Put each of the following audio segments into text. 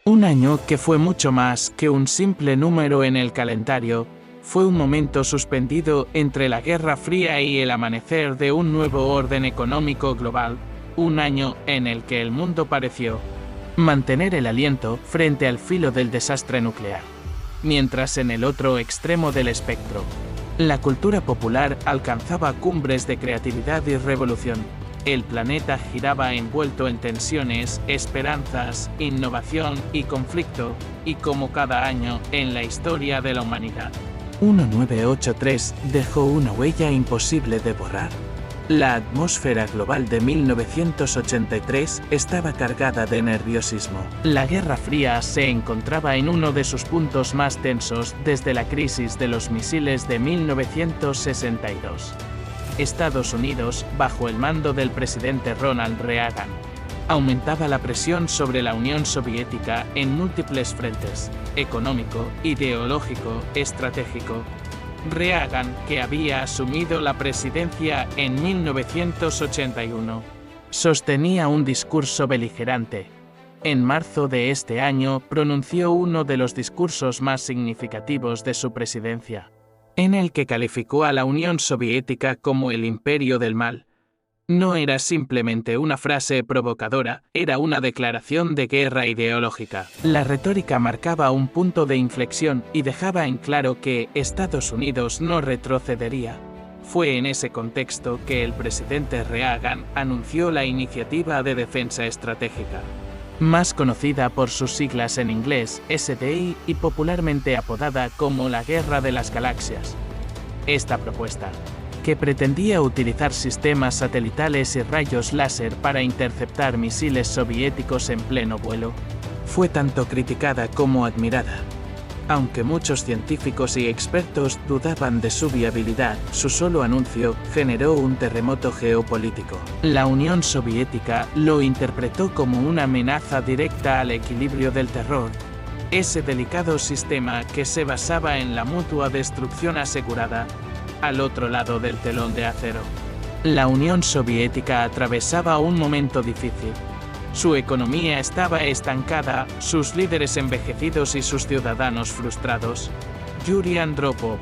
Un año que fue mucho más que un simple número en el calendario, fue un momento suspendido entre la Guerra Fría y el amanecer de un nuevo orden económico global, un año en el que el mundo pareció mantener el aliento frente al filo del desastre nuclear. Mientras en el otro extremo del espectro, la cultura popular alcanzaba cumbres de creatividad y revolución. El planeta giraba envuelto en tensiones, esperanzas, innovación y conflicto, y como cada año en la historia de la humanidad. 1983 dejó una huella imposible de borrar. La atmósfera global de 1983 estaba cargada de nerviosismo. La Guerra Fría se encontraba en uno de sus puntos más tensos desde la crisis de los misiles de 1962. Estados Unidos, bajo el mando del presidente Ronald Reagan, aumentaba la presión sobre la Unión Soviética en múltiples frentes: económico, ideológico, estratégico. Reagan, que había asumido la presidencia en 1981, sostenía un discurso beligerante. En marzo de este año pronunció uno de los discursos más significativos de su presidencia, en el que calificó a la Unión Soviética como el imperio del mal. No era simplemente una frase provocadora, era una declaración de guerra ideológica. La retórica marcaba un punto de inflexión y dejaba en claro que Estados Unidos no retrocedería. Fue en ese contexto que el presidente Reagan anunció la Iniciativa de Defensa Estratégica, más conocida por sus siglas en inglés, SDI, y popularmente apodada como la Guerra de las Galaxias. Esta propuesta, que pretendía utilizar sistemas satelitales y rayos láser para interceptar misiles soviéticos en pleno vuelo, fue tanto criticada como admirada. Aunque muchos científicos y expertos dudaban de su viabilidad, su solo anuncio generó un terremoto geopolítico. La Unión Soviética lo interpretó como una amenaza directa al equilibrio del terror, ese delicado sistema que se basaba en la mutua destrucción asegurada, al otro lado del telón de acero. La Unión Soviética atravesaba un momento difícil. Su economía estaba estancada, sus líderes envejecidos y sus ciudadanos frustrados. Yuri Andropov,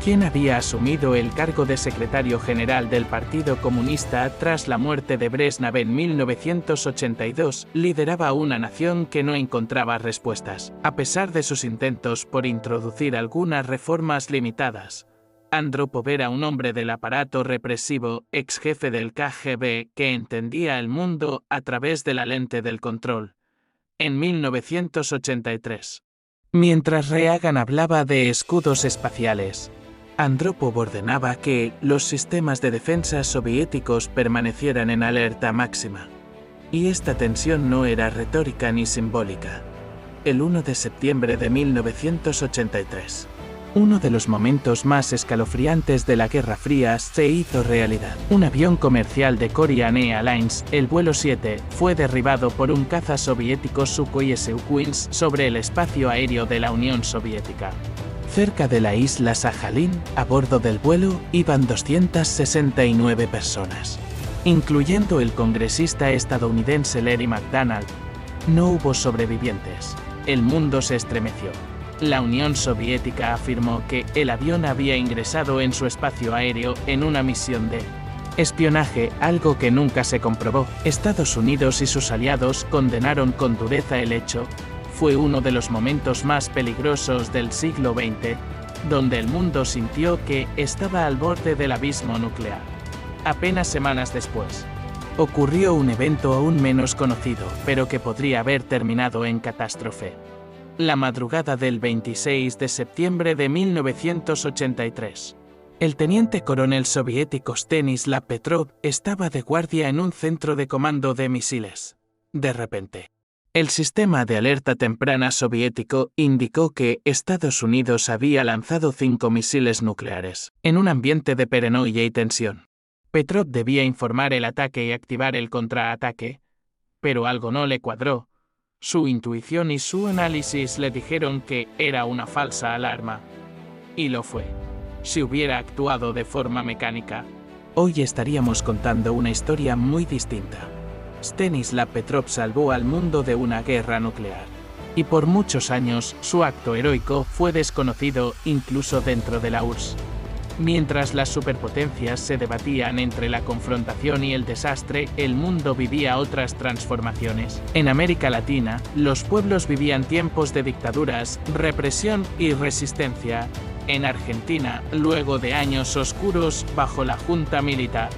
quien había asumido el cargo de secretario general del Partido Comunista tras la muerte de Brezhnev en 1982, lideraba una nación que no encontraba respuestas, a pesar de sus intentos por introducir algunas reformas limitadas. Andropov era un hombre del aparato represivo, ex jefe del KGB, que entendía el mundo a través de la lente del control. En 1983, mientras Reagan hablaba de escudos espaciales, Andropov ordenaba que los sistemas de defensa soviéticos permanecieran en alerta máxima. Y esta tensión no era retórica ni simbólica. El 1 de septiembre de 1983. Uno de los momentos más escalofriantes de la Guerra Fría se hizo realidad. Un avión comercial de Korean Airlines, el vuelo 7, fue derribado por un caza soviético Sukhoi Su-15 sobre el espacio aéreo de la Unión Soviética. Cerca de la isla Sajalín, a bordo del vuelo, iban 269 personas, incluyendo el congresista estadounidense Larry McDonald. No hubo sobrevivientes. El mundo se estremeció. La Unión Soviética afirmó que el avión había ingresado en su espacio aéreo en una misión de espionaje, algo que nunca se comprobó. Estados Unidos y sus aliados condenaron con dureza el hecho. Fue uno de los momentos más peligrosos del siglo XX, donde el mundo sintió que estaba al borde del abismo nuclear. Apenas semanas después, ocurrió un evento aún menos conocido, pero que podría haber terminado en catástrofe. La madrugada del 26 de septiembre de 1983. El teniente coronel soviético Stanislav Petrov estaba de guardia en un centro de comando de misiles. De repente, el sistema de alerta temprana soviético indicó que Estados Unidos había lanzado 5 misiles nucleares, en un ambiente de paranoia y tensión. Petrov debía informar el ataque y activar el contraataque, pero algo no le cuadró. Su intuición y su análisis le dijeron que era una falsa alarma. Y lo fue. Si hubiera actuado de forma mecánica, hoy estaríamos contando una historia muy distinta. Stanislav Petrov salvó al mundo de una guerra nuclear. y por muchos años su acto heroico fue desconocido incluso dentro de la URSS. Mientras las superpotencias se debatían entre la confrontación y el desastre, el mundo vivía otras transformaciones. En América Latina, los pueblos vivían tiempos de dictaduras, represión y resistencia. En Argentina, luego de años oscuros bajo la junta militar,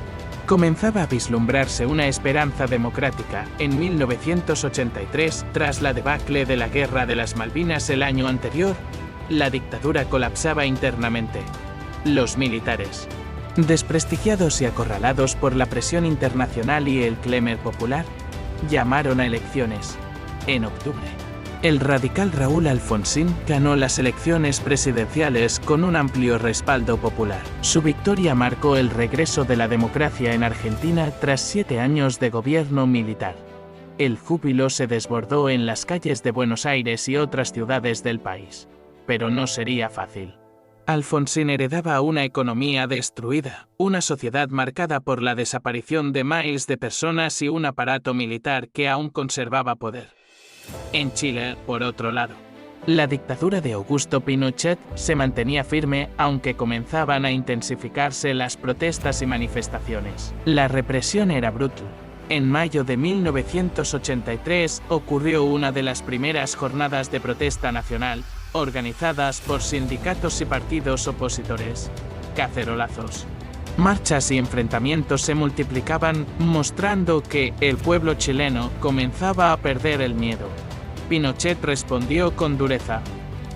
comenzaba a vislumbrarse una esperanza democrática. En 1983, tras la debacle de la Guerra de las Malvinas el año anterior, la dictadura colapsaba internamente. Los militares, desprestigiados y acorralados por la presión internacional y el clamor popular, llamaron a elecciones. En octubre, el radical Raúl Alfonsín ganó las elecciones presidenciales con un amplio respaldo popular. Su victoria marcó el regreso de la democracia en Argentina tras 7 años de gobierno militar. El júbilo se desbordó en las calles de Buenos Aires y otras ciudades del país. Pero no sería fácil. Alfonsín heredaba una economía destruida, una sociedad marcada por la desaparición de miles de personas y un aparato militar que aún conservaba poder. En Chile, por otro lado, la dictadura de Augusto Pinochet se mantenía firme aunque comenzaban a intensificarse las protestas y manifestaciones. La represión era brutal. En mayo de 1983 ocurrió una de las primeras jornadas de protesta nacional, organizadas por sindicatos y partidos opositores. Cacerolazos, marchas y enfrentamientos se multiplicaban, mostrando que el pueblo chileno comenzaba a perder el miedo. Pinochet respondió con dureza.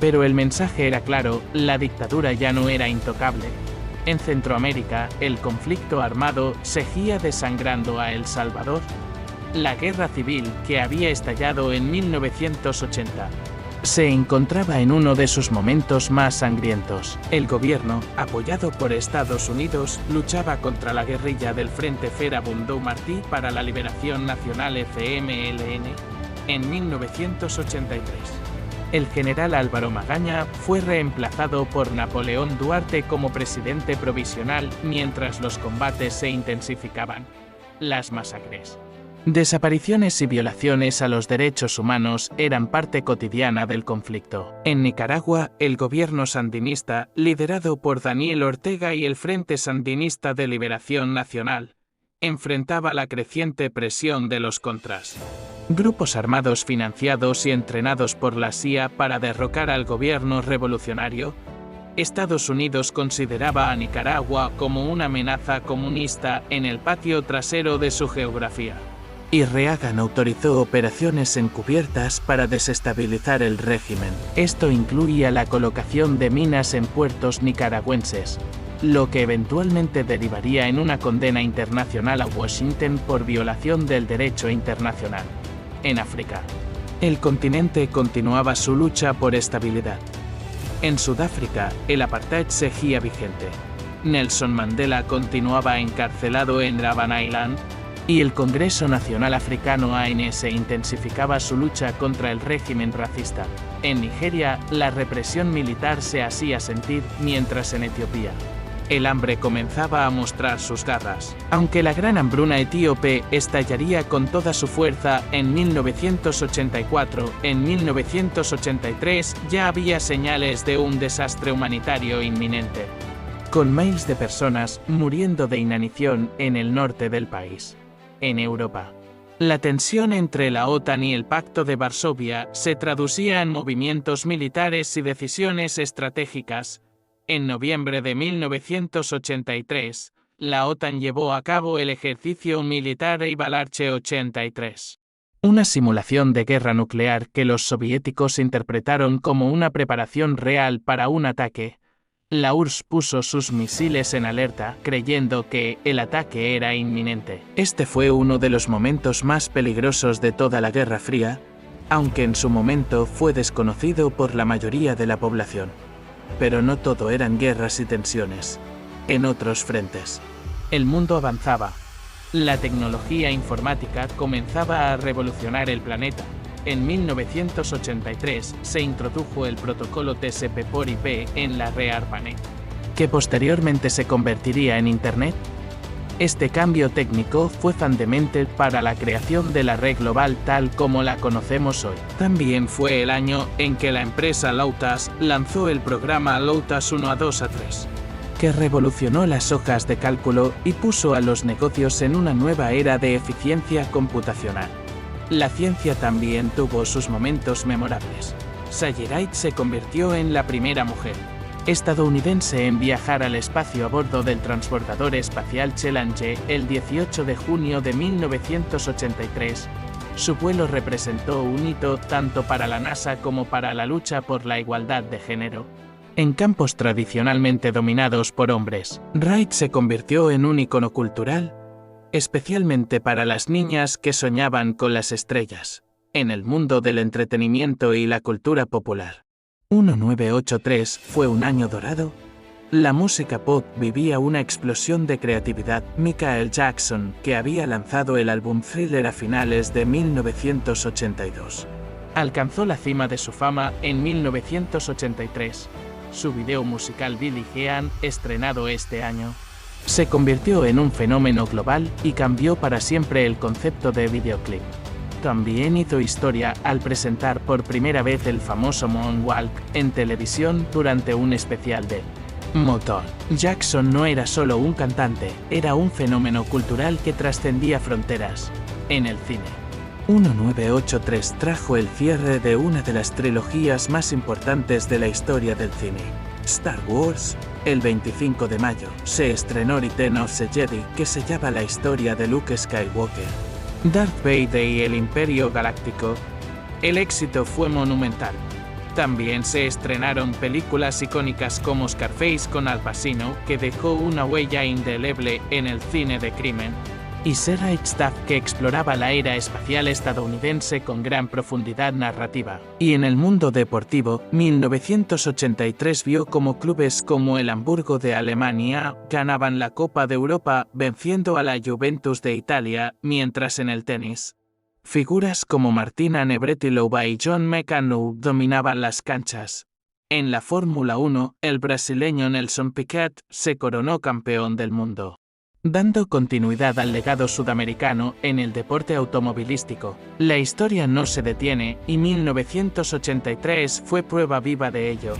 Pero el mensaje era claro, la dictadura ya no era intocable. En Centroamérica, el conflicto armado seguía desangrando a El Salvador. La guerra civil, que había estallado en 1980, se encontraba en uno de sus momentos más sangrientos. El gobierno, apoyado por Estados Unidos, luchaba contra la guerrilla del Frente Farabundo Martí para la Liberación Nacional FMLN. En 1983, el general Álvaro Magaña fue reemplazado por Napoleón Duarte como presidente provisional mientras los combates se intensificaban. Las masacres, desapariciones y violaciones a los derechos humanos eran parte cotidiana del conflicto. En Nicaragua, el gobierno sandinista, liderado por Daniel Ortega y el Frente Sandinista de Liberación Nacional, enfrentaba la creciente presión de los contras, grupos armados financiados y entrenados por la CIA para derrocar al gobierno revolucionario. Estados Unidos consideraba a Nicaragua como una amenaza comunista en el patio trasero de su geografía. Y Reagan autorizó operaciones encubiertas para desestabilizar el régimen. Esto incluía la colocación de minas en puertos nicaragüenses, lo que eventualmente derivaría en una condena internacional a Washington por violación del derecho internacional. En África, el continente continuaba su lucha por estabilidad. En Sudáfrica, el apartheid seguía vigente. Nelson Mandela continuaba encarcelado en Robben Island, y el Congreso Nacional Africano ANC intensificaba su lucha contra el régimen racista. En Nigeria, la represión militar se hacía sentir, mientras en Etiopía, el hambre comenzaba a mostrar sus garras. Aunque la gran hambruna etíope estallaría con toda su fuerza en 1984, en 1983 ya había señales de un desastre humanitario inminente, con miles de personas muriendo de inanición en el norte del país. En Europa, la tensión entre la OTAN y el Pacto de Varsovia se traducía en movimientos militares y decisiones estratégicas. En noviembre de 1983, la OTAN llevó a cabo el ejercicio militar Eibalarche 83, una simulación de guerra nuclear que los soviéticos interpretaron como una preparación real para un ataque. La URSS puso sus misiles en alerta, creyendo que el ataque era inminente. Este fue uno de los momentos más peligrosos de toda la Guerra Fría, aunque en su momento fue desconocido por la mayoría de la población. Pero no todo eran guerras y tensiones. En otros frentes, el mundo avanzaba. La tecnología informática comenzaba a revolucionar el planeta. En 1983 se introdujo el protocolo TCP por IP en la red ARPANET, que posteriormente se convertiría en Internet. Este cambio técnico fue fundamental para la creación de la red global tal como la conocemos hoy. También fue el año en que la empresa Lotus lanzó el programa Lotus 1 a 2 a 3, que revolucionó las hojas de cálculo y puso a los negocios en una nueva era de eficiencia computacional. La ciencia también tuvo sus momentos memorables. Sally Ride se convirtió en la primera mujer estadounidense en viajar al espacio a bordo del transbordador espacial Challenger el 18 de junio de 1983. Su vuelo representó un hito tanto para la NASA como para la lucha por la igualdad de género. En campos tradicionalmente dominados por hombres, Ride se convirtió en un icono cultural, especialmente para las niñas que soñaban con las estrellas, en el mundo del entretenimiento y la cultura popular. 1983 fue un año dorado. La música pop vivía una explosión de creatividad. Michael Jackson, que había lanzado el álbum Thriller a finales de 1982, alcanzó la cima de su fama en 1983. Su video musical Billie Jean, estrenado este año, se convirtió en un fenómeno global y cambió para siempre el concepto de videoclip. También hizo historia al presentar por primera vez el famoso Moonwalk en televisión durante un especial de Motown. Jackson no era solo un cantante, era un fenómeno cultural que trascendía fronteras. En el cine, 1983 trajo el cierre de una de las trilogías más importantes de la historia del cine, Star Wars. El 25 de mayo se estrenó Return of the Jedi, que sellaba la historia de Luke Skywalker, Darth Vader y el Imperio Galáctico. El éxito fue monumental. También se estrenaron películas icónicas como Scarface con Al Pacino, que dejó una huella indeleble en el cine de crimen, y Searchlight Stuff, que exploraba la era espacial estadounidense con gran profundidad narrativa. Y en el mundo deportivo, 1983 vio como clubes como el Hamburgo de Alemania ganaban la Copa de Europa venciendo a la Juventus de Italia, mientras en el tenis, figuras como Martina Navratilova y John McEnroe dominaban las canchas. En la Fórmula 1, el brasileño Nelson Piquet se coronó campeón del mundo, dando continuidad al legado sudamericano en el deporte automovilístico. La historia no se detiene y 1983 fue prueba viva de ello.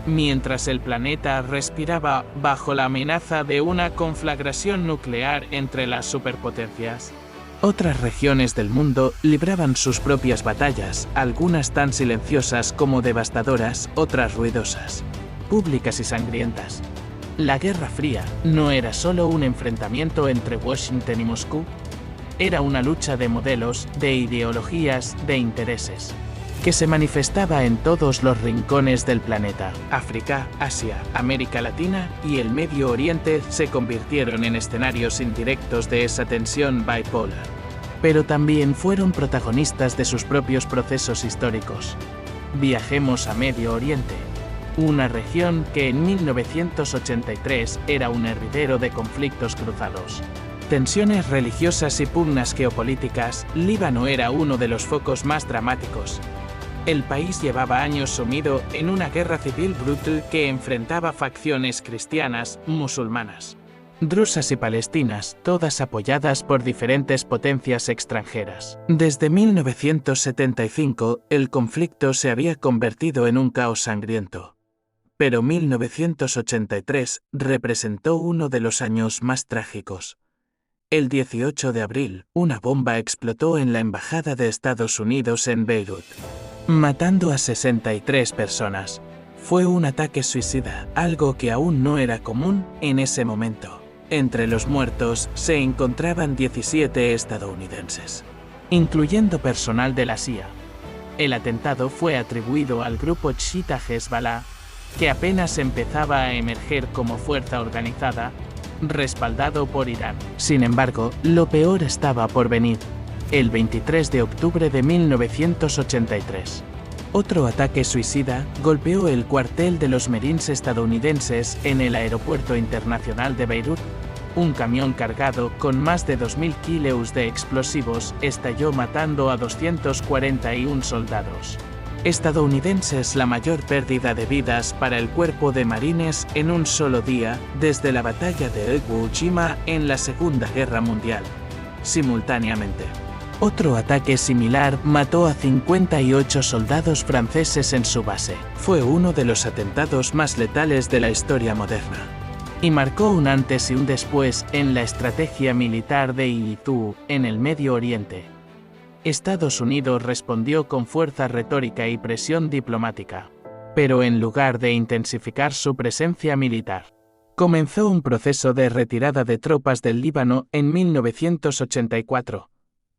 Mientras el planeta respiraba bajo la amenaza de una conflagración nuclear entre las superpotencias, otras regiones del mundo libraban sus propias batallas, algunas tan silenciosas como devastadoras, otras ruidosas, públicas y sangrientas. La Guerra Fría no era solo un enfrentamiento entre Washington y Moscú, era una lucha de modelos, de ideologías, de intereses, que se manifestaba en todos los rincones del planeta. África, Asia, América Latina y el Medio Oriente se convirtieron en escenarios indirectos de esa tensión bipolar, pero también fueron protagonistas de sus propios procesos históricos. Viajemos a Medio Oriente, una región que en 1983 era un hervidero de conflictos cruzados, tensiones religiosas y pugnas geopolíticas. Líbano era uno de los focos más dramáticos. El país llevaba años sumido en una guerra civil brutal que enfrentaba facciones cristianas, musulmanas, drusas y palestinas, todas apoyadas por diferentes potencias extranjeras. Desde 1975, el conflicto se había convertido en un caos sangriento. Pero 1983 representó uno de los años más trágicos. El 18 de abril, una bomba explotó en la Embajada de Estados Unidos en Beirut, matando a 63 personas. Fue un ataque suicida, algo que aún no era común en ese momento. Entre los muertos se encontraban 17 estadounidenses, incluyendo personal de la CIA. El atentado fue atribuido al grupo chiita Hezbollah, que apenas empezaba a emerger como fuerza organizada, respaldado por Irán. Sin embargo, lo peor estaba por venir. El 23 de octubre de 1983, otro ataque suicida golpeó el cuartel de los Marines estadounidenses en el Aeropuerto Internacional de Beirut. Un camión cargado con más de 2.000 kilos de explosivos estalló matando a 241 soldados. estadounidenses, la mayor pérdida de vidas para el cuerpo de marines en un solo día desde la batalla de Iwo Jima en la Segunda Guerra Mundial. Simultáneamente, otro ataque similar mató a 58 soldados franceses en su base. Fue uno de los atentados más letales de la historia moderna y marcó un antes y un después en la estrategia militar de Ilitu en el Medio Oriente. Estados Unidos respondió con fuerza retórica y presión diplomática, pero en lugar de intensificar su presencia militar, comenzó un proceso de retirada de tropas del Líbano en 1984.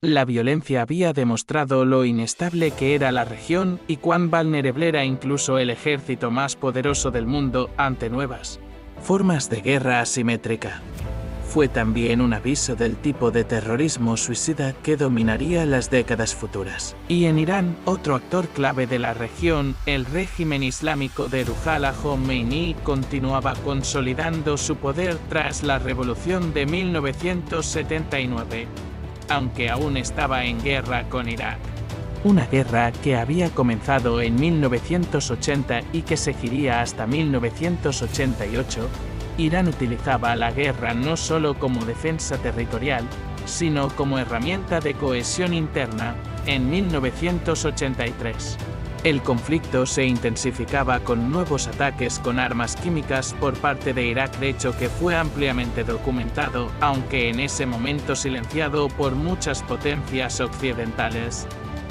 La violencia había demostrado lo inestable que era la región y cuán vulnerable era incluso el ejército más poderoso del mundo ante nuevas formas de guerra asimétrica. Fue también un aviso del tipo de terrorismo suicida que dominaría las décadas futuras. Y en Irán, otro actor clave de la región, el régimen islámico de Ruhollah Khomeini continuaba consolidando su poder tras la revolución de 1979. Aunque aún estaba en guerra con Irak. Una guerra que había comenzado en 1980 y que seguiría hasta 1988, Irán utilizaba la guerra no solo como defensa territorial, sino como herramienta de cohesión interna. En 1983, el conflicto se intensificaba con nuevos ataques con armas químicas por parte de Irak, hecho que fue ampliamente documentado, aunque en ese momento silenciado por muchas potencias occidentales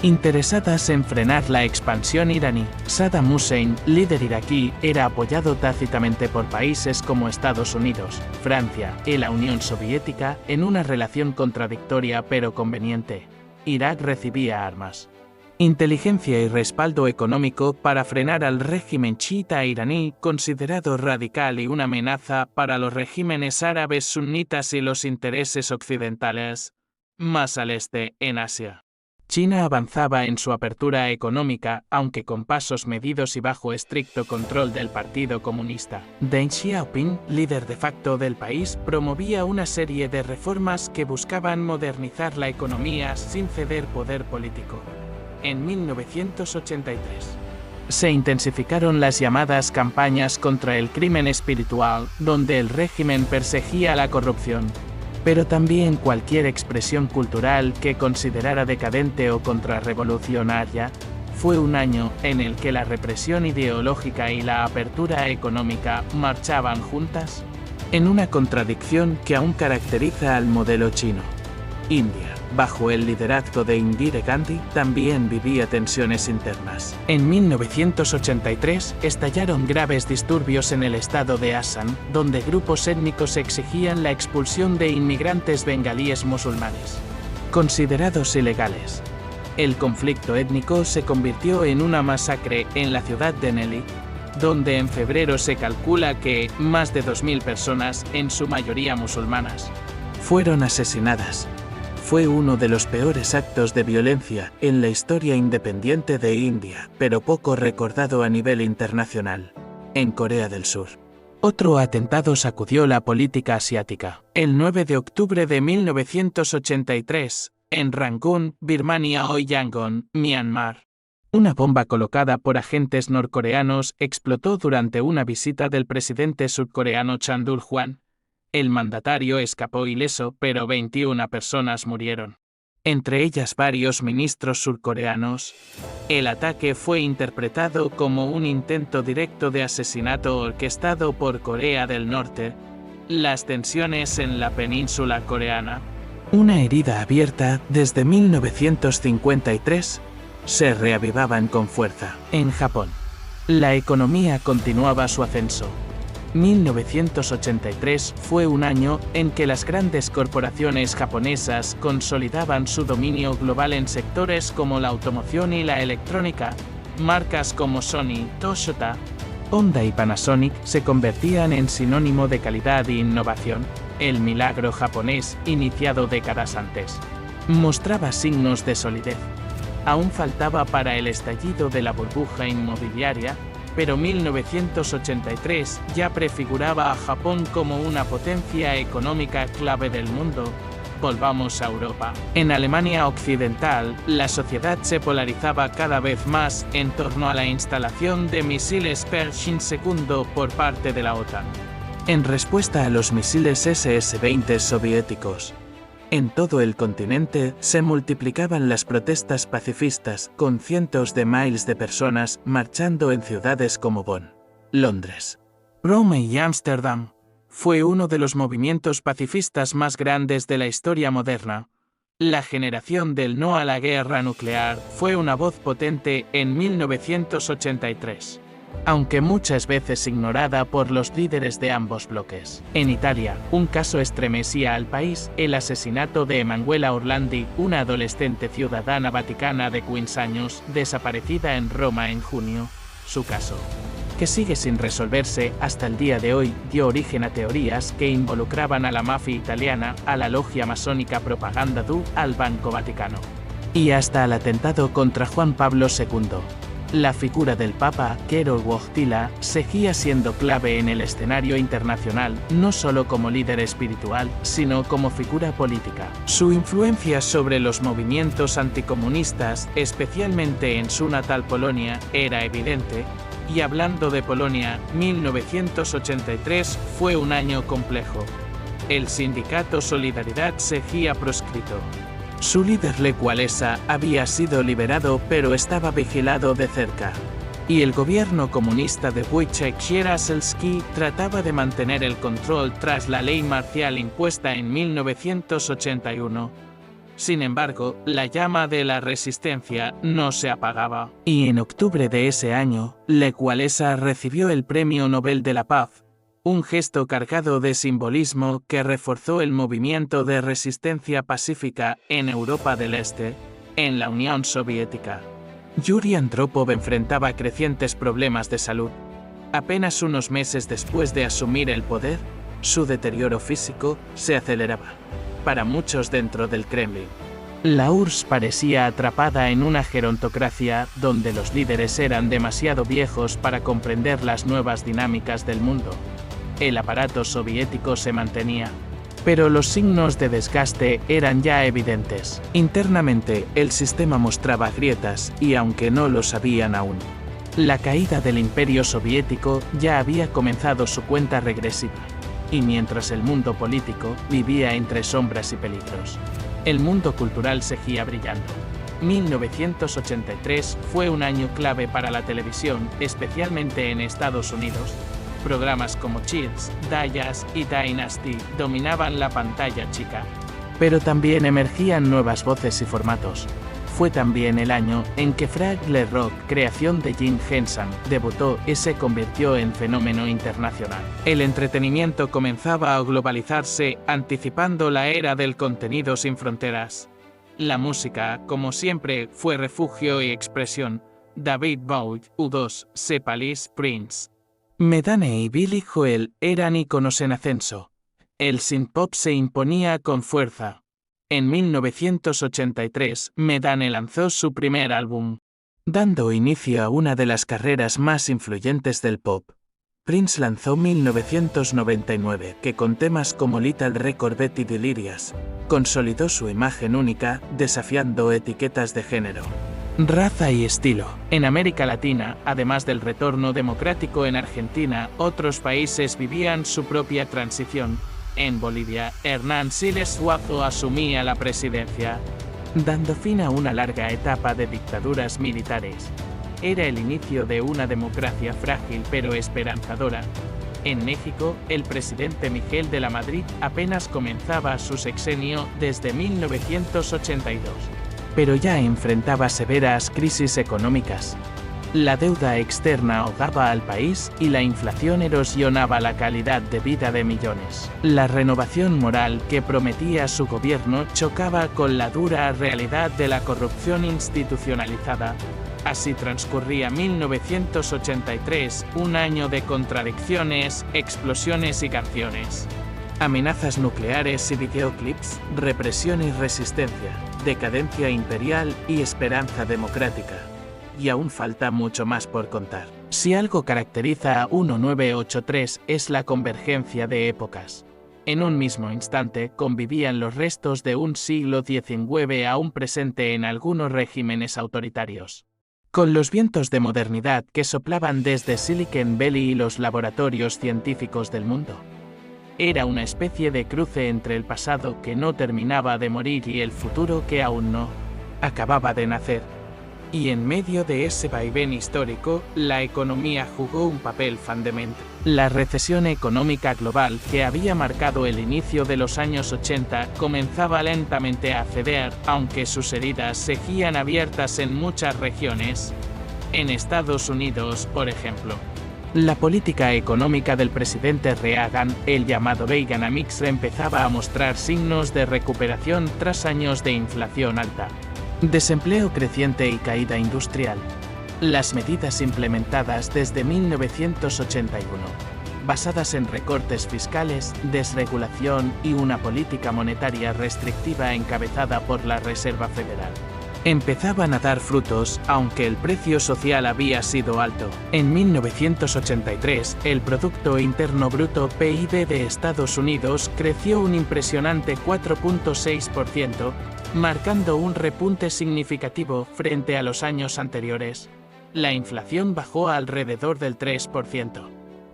interesadas en frenar la expansión iraní. Saddam Hussein, líder iraquí, era apoyado tácitamente por países como Estados Unidos, Francia y la Unión Soviética en una relación contradictoria pero conveniente. Irak recibía armas, inteligencia y respaldo económico para frenar al régimen chiita iraní, considerado radical y una amenaza para los regímenes árabes sunitas y los intereses occidentales. Más al este, en Asia, China avanzaba en su apertura económica, aunque con pasos medidos y bajo estricto control del Partido Comunista. Deng Xiaoping, líder de facto del país, promovía una serie de reformas que buscaban modernizar la economía sin ceder poder político. En 1983, se intensificaron las llamadas campañas contra el crimen espiritual, donde el régimen perseguía la corrupción, pero también cualquier expresión cultural que considerara decadente o contrarrevolucionaria. Fue un año en el que la represión ideológica y la apertura económica marchaban juntas, en una contradicción que aún caracteriza al modelo chino. India, bajo el liderazgo de Indira Gandhi, también vivía tensiones internas. En 1983 estallaron graves disturbios en el estado de Assam, donde grupos étnicos exigían la expulsión de inmigrantes bengalíes musulmanes, considerados ilegales. El conflicto étnico se convirtió en una masacre en la ciudad de Delhi, donde en febrero se calcula que más de 2.000 personas, en su mayoría musulmanas, fueron asesinadas. Fue uno de los peores actos de violencia en la historia independiente de India, pero poco recordado a nivel internacional. En Corea del Sur, otro atentado sacudió la política asiática. El 9 de octubre de 1983, en Rangún, Birmania o Yangon, Myanmar, una bomba colocada por agentes norcoreanos explotó durante una visita del presidente surcoreano Chan Dul-hwan. El mandatario escapó ileso, pero 21 personas murieron, entre ellas varios ministros surcoreanos. El ataque fue interpretado como un intento directo de asesinato orquestado por Corea del Norte. Las tensiones en la península coreana, una herida abierta desde 1953, se reavivaban con fuerza. En Japón, la economía continuaba su ascenso. 1983 fue un año en que las grandes corporaciones japonesas consolidaban su dominio global en sectores como la automoción y la electrónica. Marcas como Sony, Toyota, Honda y Panasonic se convertían en sinónimo de calidad e innovación. El milagro japonés, iniciado décadas antes, mostraba signos de solidez. Aún faltaba para el estallido de la burbuja inmobiliaria, pero 1983 ya prefiguraba a Japón como una potencia económica clave del mundo. volvamos a Europa. En Alemania Occidental, la sociedad se polarizaba cada vez más en torno a la instalación de misiles Pershing II por parte de la OTAN. En respuesta a los misiles SS-20 soviéticos, en todo el continente se multiplicaban las protestas pacifistas, con cientos de miles de personas marchando en ciudades como Bonn, Londres, Roma y Ámsterdam. Fue uno de los movimientos pacifistas más grandes de la historia moderna. La generación del no a la guerra nuclear fue una voz potente en 1983. Aunque muchas veces ignorada por los líderes de ambos bloques. En Italia, un caso estremecía al país: el asesinato de Emanuela Orlandi, una adolescente ciudadana vaticana de 15 años, desaparecida en Roma en junio. Su caso, que sigue sin resolverse hasta el día de hoy, dio origen a teorías que involucraban a la mafia italiana, a la logia masónica Propaganda Due, al Banco Vaticano, y hasta al atentado contra Juan Pablo II. La figura del Papa, Kero Wojtyla, seguía siendo clave en el escenario internacional, no solo como líder espiritual, sino como figura política. Su influencia sobre los movimientos anticomunistas, especialmente en su natal Polonia, era evidente. Y hablando de Polonia, 1983 fue un año complejo. El sindicato Solidaridad seguía proscrito. Su líder Lech Walesa había sido liberado, pero estaba vigilado de cerca. Y el gobierno comunista de Wojciech Jaruzelski trataba de mantener el control tras la ley marcial impuesta en 1981. Sin embargo, la llama de la resistencia no se apagaba. Y en octubre de ese año, Lech Walesa recibió el Premio Nobel de la Paz, un gesto cargado de simbolismo que reforzó el movimiento de resistencia pacífica en Europa del Este, en la Unión Soviética. Yuri Andropov enfrentaba crecientes problemas de salud. Apenas unos meses después de asumir el poder, su deterioro físico se aceleraba. Para muchos dentro del Kremlin, la URSS parecía atrapada en una gerontocracia donde los líderes eran demasiado viejos para comprender las nuevas dinámicas del mundo. El aparato soviético se mantenía, pero los signos de desgaste eran ya evidentes. Internamente, el sistema mostraba grietas, y aunque no lo sabían aún, la caída del Imperio Soviético ya había comenzado su cuenta regresiva. Y mientras el mundo político vivía entre sombras y peligros, el mundo cultural seguía brillando. 1983 fue un año clave para la televisión, especialmente en Estados Unidos. Programas como Cheers, Dallas y Dynasty dominaban la pantalla chica. Pero también emergían nuevas voces y formatos. Fue también el año en que Fraggle Rock, creación de Jim Henson, debutó y se convirtió en fenómeno internacional. El entretenimiento comenzaba a globalizarse, anticipando la era del contenido sin fronteras. La música, como siempre, fue refugio y expresión. David Bowie, U2, Sepalis, Prince, Medane y Billy Joel eran íconos en ascenso. El synthpop se imponía con fuerza. En 1983, Medane lanzó su primer álbum, dando inicio a una de las carreras más influyentes del pop. Prince lanzó 1999, que con temas como Little Record Betty Delirious, consolidó su imagen única, desafiando etiquetas de género, raza y estilo. En América Latina, además del retorno democrático en Argentina, otros países vivían su propia transición. En Bolivia, Hernán Siles Suazo asumía la presidencia, dando fin a una larga etapa de dictaduras militares. Era el inicio de una democracia frágil pero esperanzadora. En México, el presidente Miguel de la Madrid apenas comenzaba su sexenio desde 1982. Pero ya enfrentaba severas crisis económicas. La deuda externa ahogaba al país y la inflación erosionaba la calidad de vida de millones. La renovación moral que prometía su gobierno chocaba con la dura realidad de la corrupción institucionalizada. Así transcurría 1983, un año de contradicciones, explosiones y canciones. Amenazas nucleares y videoclips, represión y resistencia, decadencia imperial y esperanza democrática. Y aún falta mucho más por contar. Si algo caracteriza a 1983 es la convergencia de épocas. En un mismo instante convivían los restos de un siglo XIX aún presente en algunos regímenes autoritarios. Con los vientos de modernidad que soplaban desde Silicon Valley y los laboratorios científicos del mundo. Era una especie de cruce entre el pasado que no terminaba de morir y el futuro que aún no acababa de nacer. Y en medio de ese vaivén histórico, la economía jugó un papel fundamental. La recesión económica global que había marcado el inicio de los años 80 comenzaba lentamente a ceder, aunque sus heridas seguían abiertas en muchas regiones. En Estados Unidos, por ejemplo, la política económica del presidente Reagan, el llamado Reaganomics, empezaba a mostrar signos de recuperación tras años de inflación alta, desempleo creciente y caída industrial. Las medidas implementadas desde 1981, basadas en recortes fiscales, desregulación y una política monetaria restrictiva encabezada por la Reserva Federal, empezaban a dar frutos, aunque el precio social había sido alto. En 1983, el Producto Interno Bruto (PIB) de Estados Unidos creció un impresionante 4.6%, marcando un repunte significativo frente a los años anteriores. La inflación bajó a alrededor del 3%,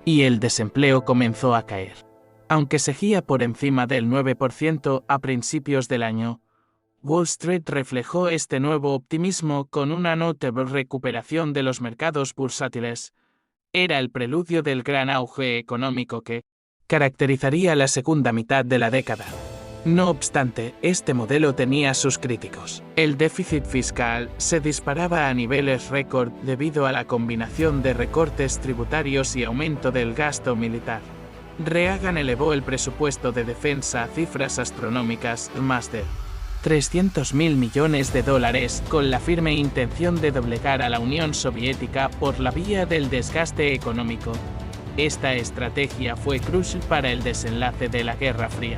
y el desempleo comenzó a caer. Aunque seguía por encima del 9% a principios del año, Wall Street reflejó este nuevo optimismo con una notable recuperación de los mercados bursátiles. Era el preludio del gran auge económico que caracterizaría la segunda mitad de la década. No obstante, este modelo tenía sus críticos. El déficit fiscal se disparaba a niveles récord debido a la combinación de recortes tributarios y aumento del gasto militar. Reagan elevó el presupuesto de defensa a cifras astronómicas, más de $300.000 millones, con la firme intención de doblegar a la Unión Soviética por la vía del desgaste económico. Esta estrategia fue crucial para el desenlace de la Guerra Fría,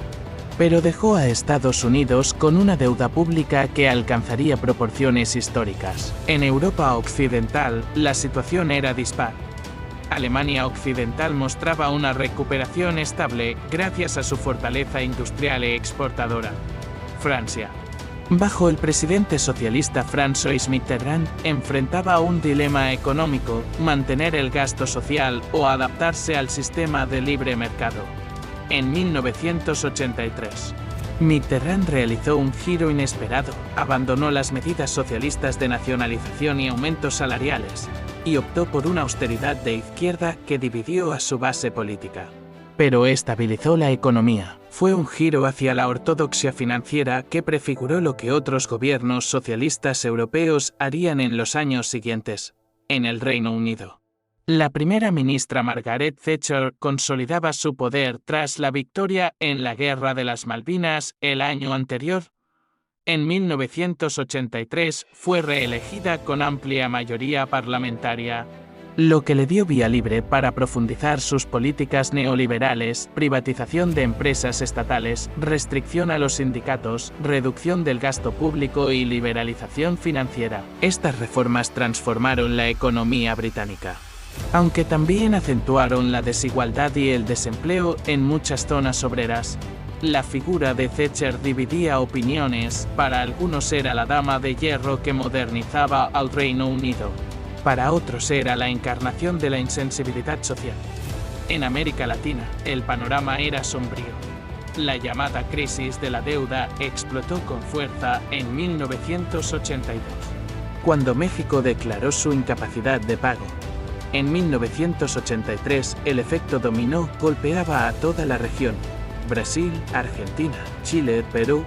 pero dejó a Estados Unidos con una deuda pública que alcanzaría proporciones históricas. En Europa Occidental, la situación era dispar. Alemania Occidental mostraba una recuperación estable gracias a su fortaleza industrial e exportadora. Francia, bajo el presidente socialista François Mitterrand, enfrentaba un dilema económico: mantener el gasto social o adaptarse al sistema de libre mercado. En 1983, Mitterrand realizó un giro inesperado, abandonó las medidas socialistas de nacionalización y aumentos salariales, y optó por una austeridad de izquierda que dividió a su base política. Pero estabilizó la economía. Fue un giro hacia la ortodoxia financiera que prefiguró lo que otros gobiernos socialistas europeos harían en los años siguientes. En el Reino Unido, la primera ministra Margaret Thatcher consolidaba su poder tras la victoria en la Guerra de las Malvinas el año anterior. En 1983 fue reelegida con amplia mayoría parlamentaria, lo que le dio vía libre para profundizar sus políticas neoliberales: privatización de empresas estatales, restricción a los sindicatos, reducción del gasto público y liberalización financiera. Estas reformas transformaron la economía británica, aunque también acentuaron la desigualdad y el desempleo en muchas zonas obreras. La figura de Thatcher dividía opiniones. Para algunos era la dama de hierro que modernizaba al Reino Unido. Para otros era la encarnación de la insensibilidad social. En América Latina, el panorama era sombrío. La llamada crisis de la deuda explotó con fuerza en 1982, cuando México declaró su incapacidad de pago. En 1983, el efecto dominó golpeaba a toda la región. Brasil, Argentina, Chile, Perú,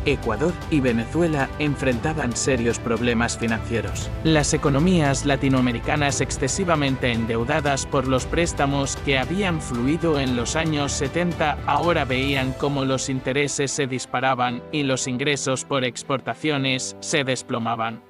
Ecuador y Venezuela enfrentaban serios problemas financieros. Las economías latinoamericanas, excesivamente endeudadas por los préstamos que habían fluido en los años 70, ahora veían cómo los intereses se disparaban y los ingresos por exportaciones se desplomaban.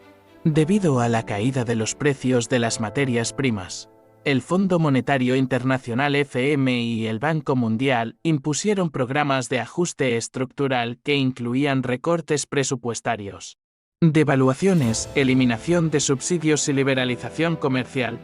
Debido a la caída de los precios de las materias primas, el Fondo Monetario Internacional (FMI) y el Banco Mundial impusieron programas de ajuste estructural que incluían recortes presupuestarios, devaluaciones, eliminación de subsidios y liberalización comercial.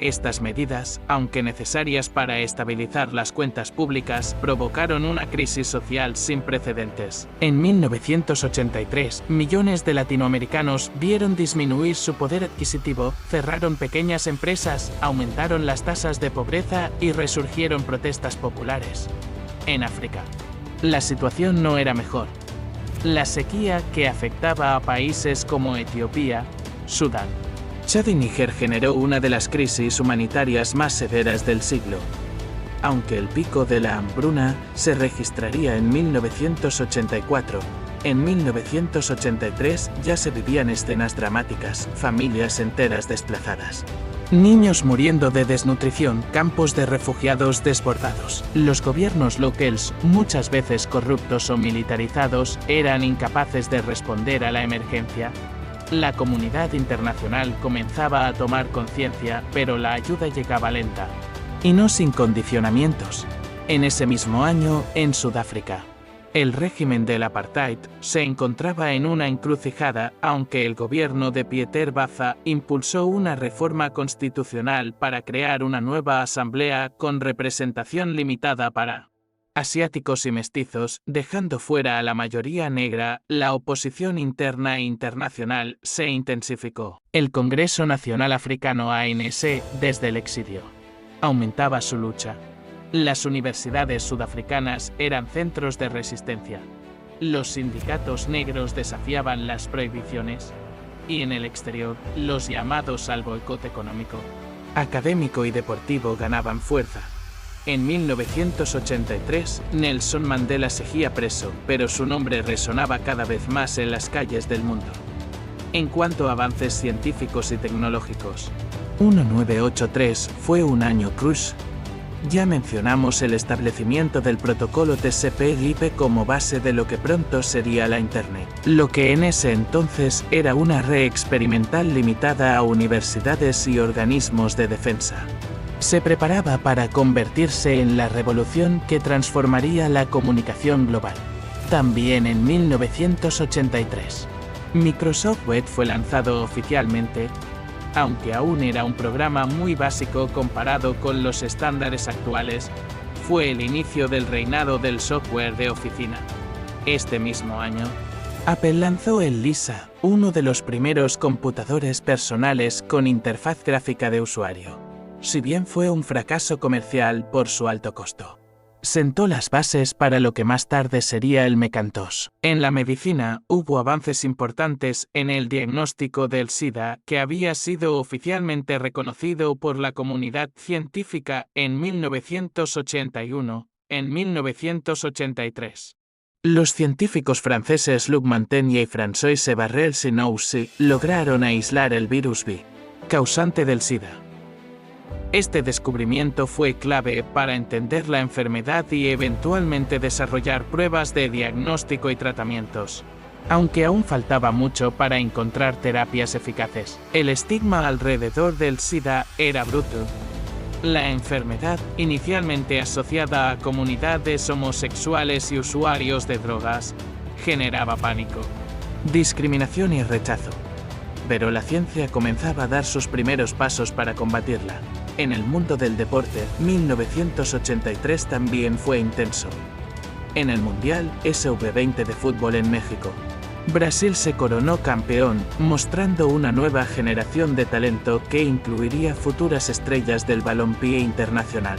Estas medidas, aunque necesarias para estabilizar las cuentas públicas, provocaron una crisis social sin precedentes. En 1983, millones de latinoamericanos vieron disminuir su poder adquisitivo, cerraron pequeñas empresas, aumentaron las tasas de pobreza y resurgieron protestas populares. En África, la situación no era mejor. La sequía que afectaba a países como Etiopía, Sudán, Chad y Níger generó una de las crisis humanitarias más severas del siglo. Aunque el pico de la hambruna se registraría en 1984, en 1983 ya se vivían escenas dramáticas, familias enteras desplazadas. Niños muriendo de desnutrición, campos de refugiados desbordados. Los gobiernos locales, muchas veces corruptos o militarizados, eran incapaces de responder a la emergencia. La comunidad internacional comenzaba a tomar conciencia, pero la ayuda llegaba lenta. Y no sin condicionamientos. En ese mismo año, en Sudáfrica, el régimen del apartheid se encontraba en una encrucijada, aunque el gobierno de Pieter Botha impulsó una reforma constitucional para crear una nueva asamblea con representación limitada para asiáticos y mestizos, dejando fuera a la mayoría negra. La oposición interna e internacional se intensificó. El Congreso Nacional Africano ANC, desde el exilio, aumentaba su lucha. Las universidades sudafricanas eran centros de resistencia. Los sindicatos negros desafiaban las prohibiciones. Y en el exterior, los llamados al boicot económico, académico y deportivo ganaban fuerza. En 1983, Nelson Mandela seguía preso, pero su nombre resonaba cada vez más en las calles del mundo. En cuanto a avances científicos y tecnológicos, 1983 fue un año crush. Ya mencionamos el establecimiento del protocolo TCP/IP como base de lo que pronto sería la Internet, lo que en ese entonces era una red experimental limitada a universidades y organismos de defensa. Se preparaba para convertirse en la revolución que transformaría la comunicación global. También en 1983, Microsoft Word fue lanzado oficialmente, aunque aún era un programa muy básico comparado con los estándares actuales. Fue el inicio del reinado del software de oficina. Este mismo año, Apple lanzó el Lisa, uno de los primeros computadores personales con interfaz gráfica de usuario. Si bien fue un fracaso comercial por su alto costo, sentó las bases para lo que más tarde sería el Macintosh. En la medicina, hubo avances importantes en el diagnóstico del SIDA, que había sido oficialmente reconocido por la comunidad científica en 1981. En 1983, los científicos franceses Luc Montagnier y François Barrel-Sinoussi lograron aislar el virus B, causante del SIDA. Este descubrimiento fue clave para entender la enfermedad y eventualmente desarrollar pruebas de diagnóstico y tratamientos. Aunque aún faltaba mucho para encontrar terapias eficaces, el estigma alrededor del SIDA era brutal. La enfermedad, inicialmente asociada a comunidades homosexuales y usuarios de drogas, generaba pánico, discriminación y rechazo. Pero la ciencia comenzaba a dar sus primeros pasos para combatirla. En el mundo del deporte, 1983 también fue intenso. En el Mundial SV20 de fútbol en México, Brasil se coronó campeón, mostrando una nueva generación de talento que incluiría futuras estrellas del balompié internacional.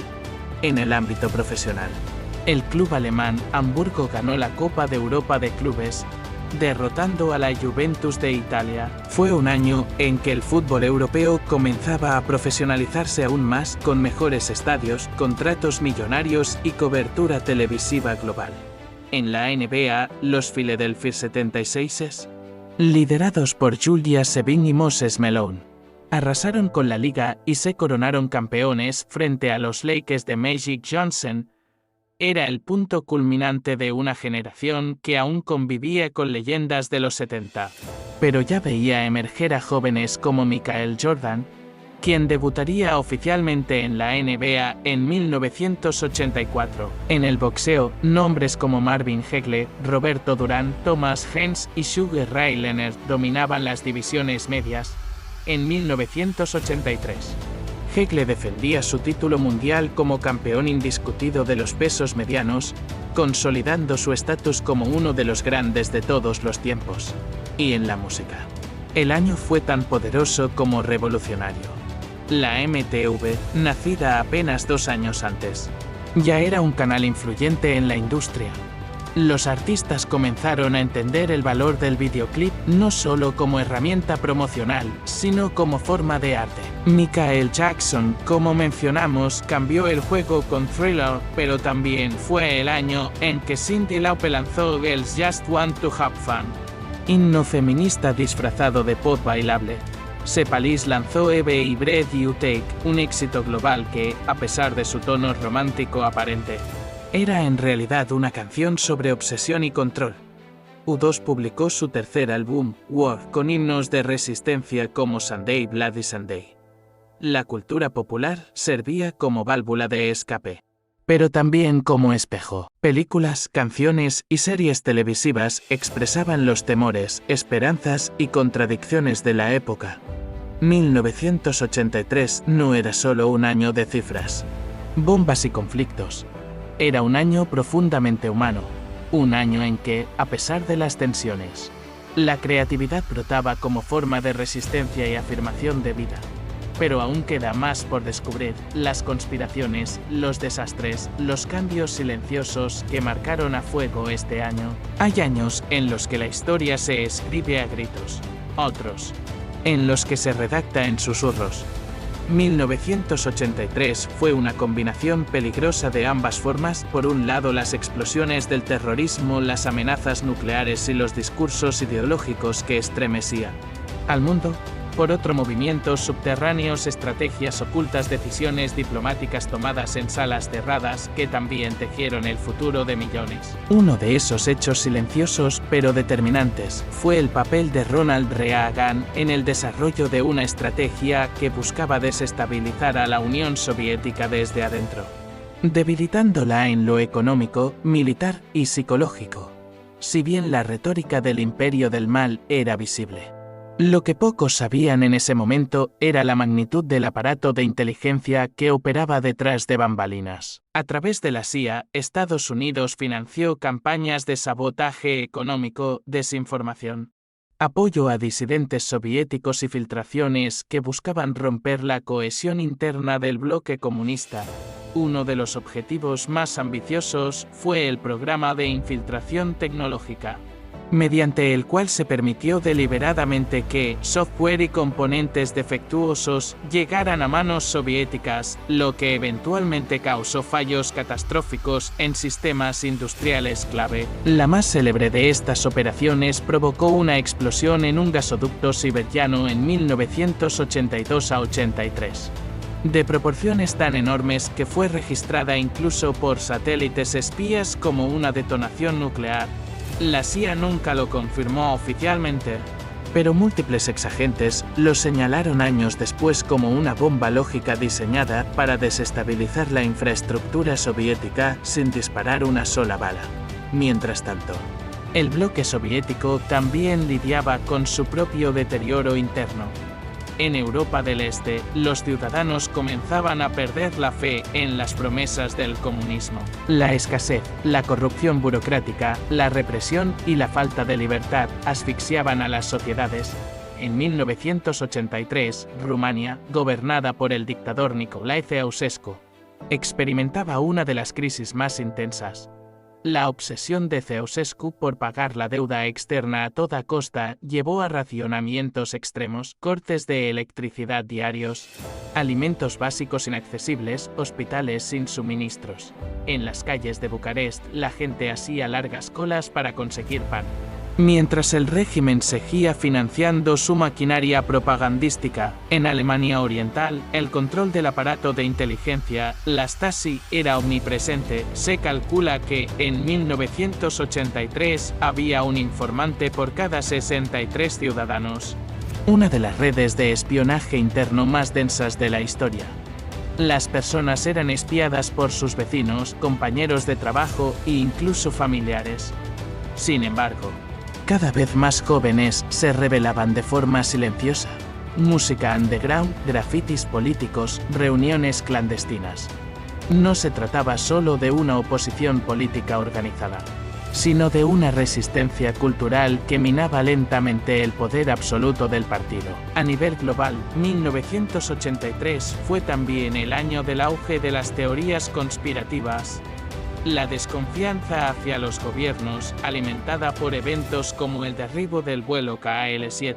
En el ámbito profesional, el club alemán Hamburgo ganó la Copa de Europa de Clubes, derrotando a la Juventus de Italia. Fue un año en que el fútbol europeo comenzaba a profesionalizarse aún más, con mejores estadios, contratos millonarios y cobertura televisiva global. En la NBA, los Philadelphia 76ers, liderados por Julius Erving y Moses Malone, arrasaron con la liga y se coronaron campeones frente a los Lakers de Magic Johnson. Era el punto culminante de una generación que aún convivía con leyendas de los 70. Pero ya veía emerger a jóvenes como Michael Jordan, quien debutaría oficialmente en la NBA en 1984. En el boxeo, nombres como Marvin Hagler, Roberto Durán, Thomas Hearns y Sugar Ray Leonard dominaban las divisiones medias. En 1983, Hegle defendía su título mundial como campeón indiscutido de los pesos medianos, consolidando su estatus como uno de los grandes de todos los tiempos. Y en la música. El año fue tan poderoso como revolucionario. La MTV, nacida apenas 2 años antes, ya era un canal influyente en la industria. Los artistas comenzaron a entender el valor del videoclip no solo como herramienta promocional, sino como forma de arte. Michael Jackson, como mencionamos, cambió el juego con Thriller, pero también fue el año en que Cyndi Lauper lanzó Girls Just Want to Have Fun, himno feminista disfrazado de pop bailable. Sepalis lanzó Every Breath You Take, un éxito global que, a pesar de su tono romántico aparente, era en realidad una canción sobre obsesión y control. U2 publicó su tercer álbum, War, con himnos de resistencia como Sunday Bloody Sunday. La cultura popular servía como válvula de escape, pero también como espejo. Películas, canciones y series televisivas expresaban los temores, esperanzas y contradicciones de la época. 1983 no era solo un año de cifras, bombas y conflictos. Era un año profundamente humano, un año en que, a pesar de las tensiones, la creatividad brotaba como forma de resistencia y afirmación de vida. Pero aún queda más por descubrir: las conspiraciones, los desastres, los cambios silenciosos que marcaron a fuego este año. Hay años en los que la historia se escribe a gritos, otros en los que se redacta en susurros. 1983 fue una combinación peligrosa de ambas formas: por un lado las explosiones del terrorismo, las amenazas nucleares y los discursos ideológicos que estremecían al mundo; por otro, movimientos subterráneos, estrategias ocultas, decisiones diplomáticas tomadas en salas cerradas que también tejieron el futuro de millones. Uno de esos hechos silenciosos pero determinantes fue el papel de Ronald Reagan en el desarrollo de una estrategia que buscaba desestabilizar a la Unión Soviética desde adentro, debilitándola en lo económico, militar y psicológico. Si bien la retórica del imperio del mal era visible, lo que pocos sabían en ese momento era la magnitud del aparato de inteligencia que operaba detrás de bambalinas. A través de la CIA, Estados Unidos financió campañas de sabotaje económico, desinformación, apoyo a disidentes soviéticos y filtraciones que buscaban romper la cohesión interna del bloque comunista. Uno de los objetivos más ambiciosos fue el programa de infiltración tecnológica, mediante el cual se permitió deliberadamente que software y componentes defectuosos llegaran a manos soviéticas, lo que eventualmente causó fallos catastróficos en sistemas industriales clave. La más célebre de estas operaciones provocó una explosión en un gasoducto siberiano en 1982-83. De proporciones tan enormes que fue registrada incluso por satélites espías como una detonación nuclear. La CIA nunca lo confirmó oficialmente, pero múltiples exagentes lo señalaron años después como una bomba lógica diseñada para desestabilizar la infraestructura soviética sin disparar una sola bala. Mientras tanto, el bloque soviético también lidiaba con su propio deterioro interno. En Europa del Este, los ciudadanos comenzaban a perder la fe en las promesas del comunismo. La escasez, la corrupción burocrática, la represión y la falta de libertad asfixiaban a las sociedades. En 1983, Rumania, gobernada por el dictador Nicolae Ceausescu, experimentaba una de las crisis más intensas. La obsesión de Ceausescu por pagar la deuda externa a toda costa llevó a racionamientos extremos, cortes de electricidad diarios, alimentos básicos inaccesibles, hospitales sin suministros. En las calles de Bucarest, la gente hacía largas colas para conseguir pan, mientras el régimen seguía financiando su maquinaria propagandística. En Alemania Oriental, el control del aparato de inteligencia, la Stasi, era omnipresente. Se calcula que, en 1983, había un informante por cada 63 ciudadanos. Una de las redes de espionaje interno más densas de la historia. Las personas eran espiadas por sus vecinos, compañeros de trabajo e incluso familiares. Sin embargo, cada vez más jóvenes se rebelaban de forma silenciosa. música underground, grafitis políticos, reuniones clandestinas. No se trataba solo de una oposición política organizada, sino de una resistencia cultural que minaba lentamente el poder absoluto del partido. A nivel global, 1983 fue también el año del auge de las teorías conspirativas. La desconfianza hacia los gobiernos, alimentada por eventos como el derribo del vuelo KL-7,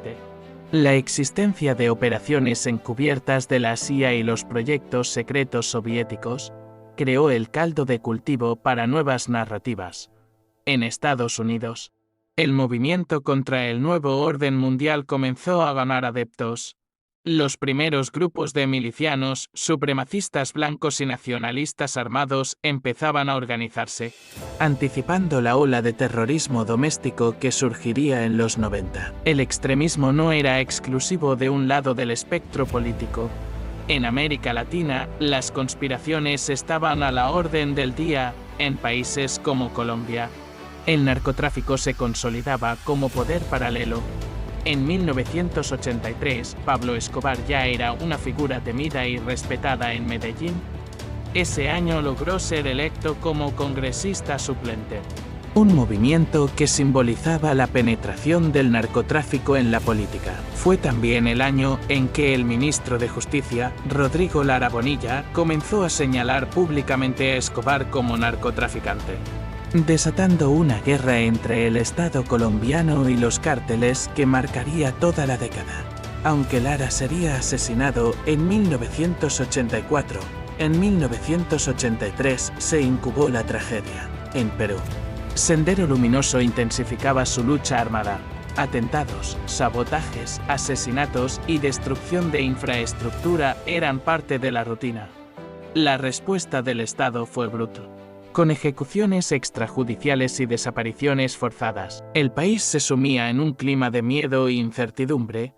la existencia de operaciones encubiertas de la CIA y los proyectos secretos soviéticos, creó el caldo de cultivo para nuevas narrativas. En Estados Unidos, el movimiento contra el nuevo orden mundial comenzó a ganar adeptos. Los primeros grupos de milicianos, supremacistas blancos y nacionalistas armados empezaban a organizarse, anticipando la ola de terrorismo doméstico que surgiría en los 90. El extremismo no era exclusivo de un lado del espectro político. En América Latina, las conspiraciones estaban a la orden del día. En países como Colombia, el narcotráfico se consolidaba como poder paralelo. En 1983, Pablo Escobar ya era una figura temida y respetada en Medellín. Ese año logró ser electo como congresista suplente. Un movimiento que simbolizaba la penetración del narcotráfico en la política. Fue también el año en que el ministro de Justicia, Rodrigo Lara Bonilla, comenzó a señalar públicamente a Escobar como narcotraficante, desatando una guerra entre el Estado colombiano y los cárteles que marcaría toda la década. Aunque Lara sería asesinado en 1984, en 1983 se incubó la tragedia. En Perú, Sendero Luminoso intensificaba su lucha armada. Atentados, sabotajes, asesinatos y destrucción de infraestructura eran parte de la rutina. La respuesta del Estado fue brutal, con ejecuciones extrajudiciales y desapariciones forzadas. El país se sumía en un clima de miedo e incertidumbre.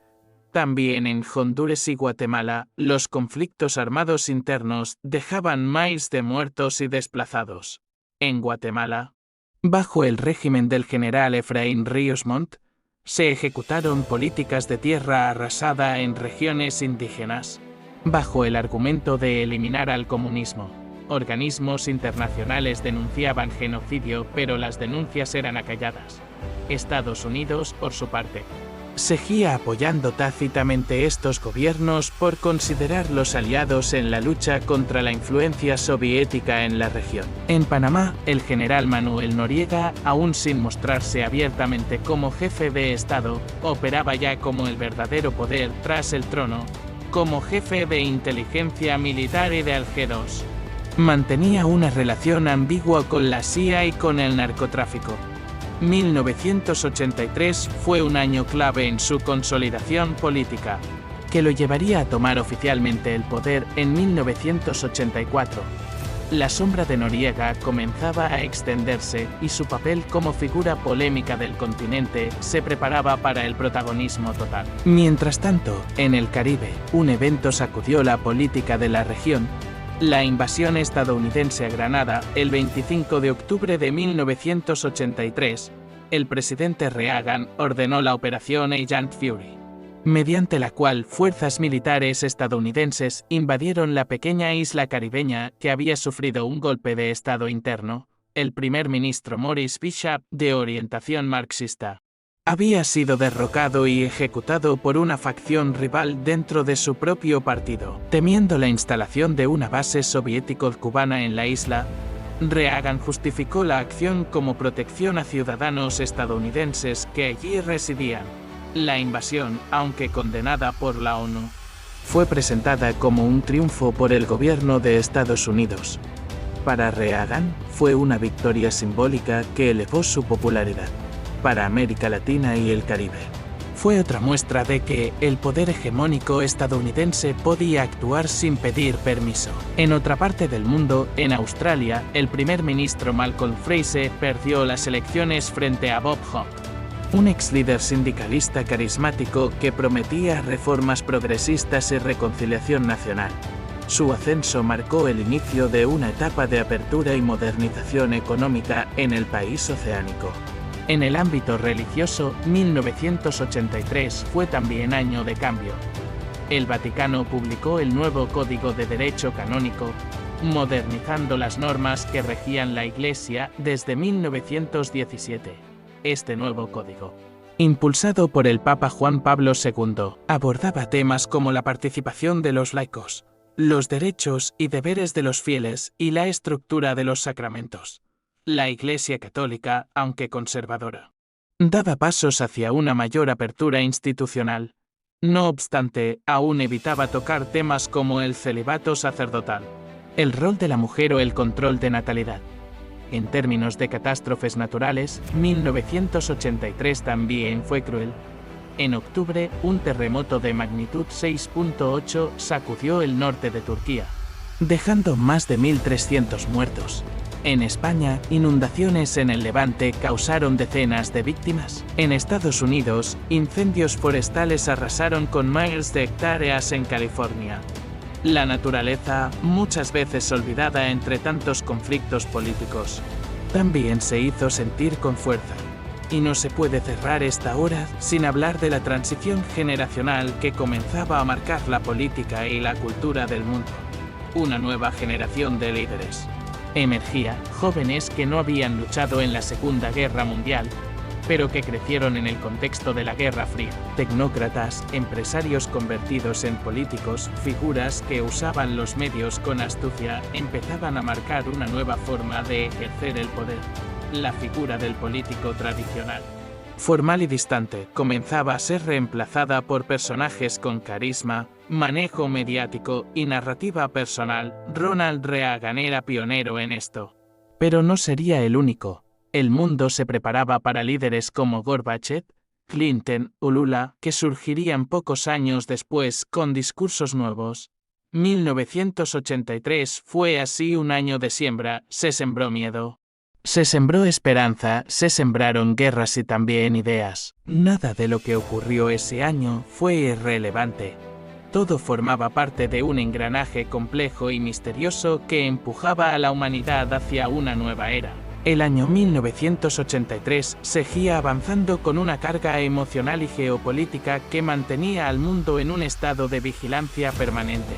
También en Honduras y Guatemala, los conflictos armados internos dejaban miles de muertos y desplazados. En Guatemala, bajo el régimen del general Efraín Ríos Montt, se ejecutaron políticas de tierra arrasada en regiones indígenas, bajo el argumento de eliminar al comunismo. Organismos internacionales denunciaban genocidio, pero las denuncias eran acalladas. Estados Unidos, por su parte, seguía apoyando tácitamente estos gobiernos por considerarlos aliados en la lucha contra la influencia soviética en la región. En Panamá, el general Manuel Noriega, aún sin mostrarse abiertamente como jefe de Estado, operaba ya como el verdadero poder tras el trono, como jefe de inteligencia militar y del G2. Mantenía una relación ambigua con la CIA y con el narcotráfico. 1983 fue un año clave en su consolidación política, que lo llevaría a tomar oficialmente el poder en 1984. La sombra de Noriega comenzaba a extenderse y su papel como figura polémica del continente se preparaba para el protagonismo total. Mientras tanto, en el Caribe, un evento sacudió la política de la región: la invasión estadounidense a Granada. El 25 de octubre de 1983, el presidente Reagan ordenó la Operación Agent Fury, mediante la cual fuerzas militares estadounidenses invadieron la pequeña isla caribeña que había sufrido un golpe de estado interno. El primer ministro Maurice Bishop, de orientación marxista, había sido derrocado y ejecutado por una facción rival dentro de su propio partido. Temiendo la instalación de una base soviético-cubana en la isla, Reagan justificó la acción como protección a ciudadanos estadounidenses que allí residían. La invasión, aunque condenada por la ONU, fue presentada como un triunfo por el gobierno de Estados Unidos. Para Reagan, fue una victoria simbólica que elevó su popularidad para América Latina y el Caribe. Fue otra muestra de que el poder hegemónico estadounidense podía actuar sin pedir permiso. En otra parte del mundo, en Australia, el primer ministro Malcolm Fraser perdió las elecciones frente a Bob Hawke, un ex líder sindicalista carismático que prometía reformas progresistas y reconciliación nacional. Su ascenso marcó el inicio de una etapa de apertura y modernización económica en el país oceánico. En el ámbito religioso, 1983 fue también año de cambio. El Vaticano publicó el nuevo Código de Derecho Canónico, modernizando las normas que regían la Iglesia desde 1917. Este nuevo código, impulsado por el Papa Juan Pablo II, abordaba temas como la participación de los laicos, los derechos y deberes de los fieles y la estructura de los sacramentos. La Iglesia Católica, aunque conservadora, daba pasos hacia una mayor apertura institucional. No obstante, aún evitaba tocar temas como el celibato sacerdotal, el rol de la mujer o el control de natalidad. En términos de catástrofes naturales, 1983 también fue cruel. En octubre, un terremoto de magnitud 6.8 sacudió el norte de Turquía, dejando más de 1.300 muertos. En España, inundaciones en el Levante causaron decenas de víctimas. En Estados Unidos, incendios forestales arrasaron con miles de hectáreas en California. La naturaleza, muchas veces olvidada entre tantos conflictos políticos, también se hizo sentir con fuerza. Y no se puede cerrar esta hora sin hablar de la transición generacional que comenzaba a marcar la política y la cultura del mundo. Una nueva generación de líderes emergía, jóvenes que no habían luchado en la Segunda Guerra Mundial, pero que crecieron en el contexto de la Guerra Fría. Tecnócratas, empresarios convertidos en políticos, figuras que usaban los medios con astucia, empezaban a marcar una nueva forma de ejercer el poder. La figura del político tradicional, formal y distante, comenzaba a ser reemplazada por personajes con carisma, manejo mediático y narrativa personal. Ronald Reagan era pionero en esto. Pero no sería el único. El mundo se preparaba para líderes como Gorbachev, Clinton o Lula, que surgirían pocos años después con discursos nuevos. 1983 fue así un año de siembra. Se sembró miedo, se sembró esperanza, se sembraron guerras y también ideas. Nada de lo que ocurrió ese año fue irrelevante. Todo formaba parte de un engranaje complejo y misterioso que empujaba a la humanidad hacia una nueva era. El año 1983 seguía avanzando con una carga emocional y geopolítica que mantenía al mundo en un estado de vigilancia permanente.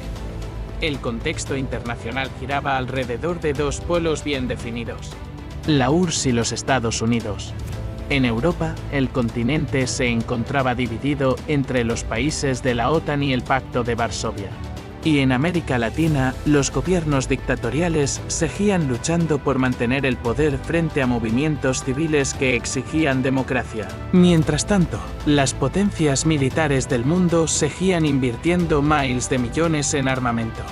El contexto internacional giraba alrededor de dos polos bien definidos: la URSS y los Estados Unidos. En Europa, el continente se encontraba dividido entre los países de la OTAN y el Pacto de Varsovia. Y en América Latina, los gobiernos dictatoriales seguían luchando por mantener el poder frente a movimientos civiles que exigían democracia. Mientras tanto, las potencias militares del mundo seguían invirtiendo miles de millones en armamento,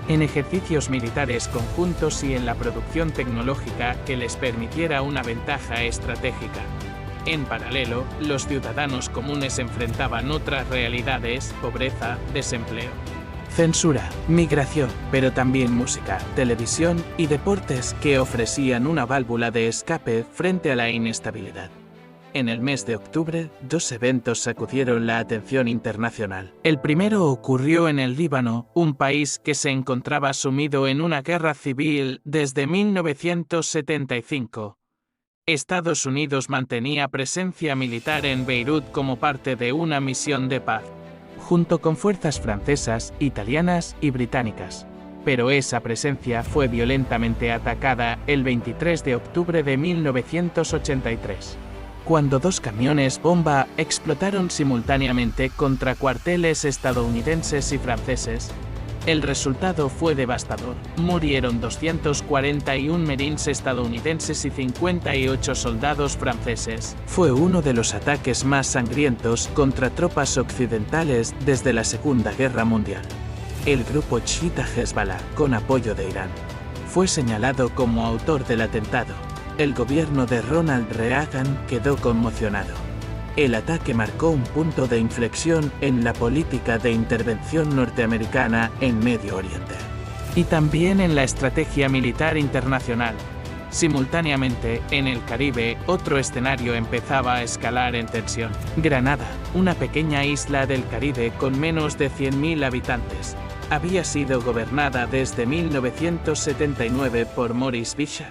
en ejercicios militares conjuntos y en la producción tecnológica que les permitiera una ventaja estratégica. En paralelo, los ciudadanos comunes enfrentaban otras realidades: pobreza, desempleo, censura, migración, pero también música, televisión y deportes que ofrecían una válvula de escape frente a la inestabilidad. En el mes de octubre, dos eventos sacudieron la atención internacional. El primero ocurrió en el Líbano, un país que se encontraba sumido en una guerra civil desde 1975. Estados Unidos mantenía presencia militar en Beirut como parte de una misión de paz, junto con fuerzas francesas, italianas y británicas. Pero esa presencia fue violentamente atacada el 23 de octubre de 1983. Cuando dos camiones bomba explotaron simultáneamente contra cuarteles estadounidenses y franceses. El resultado fue devastador. Murieron 241 marines estadounidenses y 58 soldados franceses. Fue uno de los ataques más sangrientos contra tropas occidentales desde la Segunda Guerra Mundial. El grupo chiita Hezbollah, con apoyo de Irán, fue señalado como autor del atentado. El gobierno de Ronald Reagan quedó conmocionado. El ataque marcó un punto de inflexión en la política de intervención norteamericana en Medio Oriente, y también en la estrategia militar internacional. Simultáneamente, en el Caribe, otro escenario empezaba a escalar en tensión. Granada, una pequeña isla del Caribe con menos de 100.000 habitantes, había sido gobernada desde 1979 por Maurice Bishop,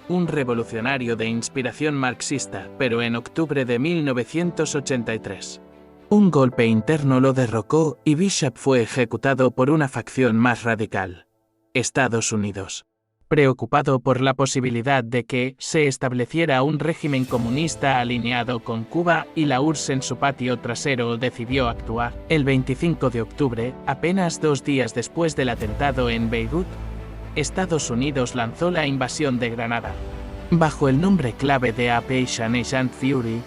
un revolucionario de inspiración marxista, pero en octubre de 1983, Un golpe interno lo derrocó y Bishop fue ejecutado por una facción más radical. Estados Unidos. Preocupado por la posibilidad de que se estableciera un régimen comunista alineado con Cuba y la URSS en su patio trasero, decidió actuar. El 25 de octubre, apenas 2 días después del atentado en Beirut, Estados Unidos lanzó la invasión de Granada. Bajo el nombre clave de Operation Agent Fury,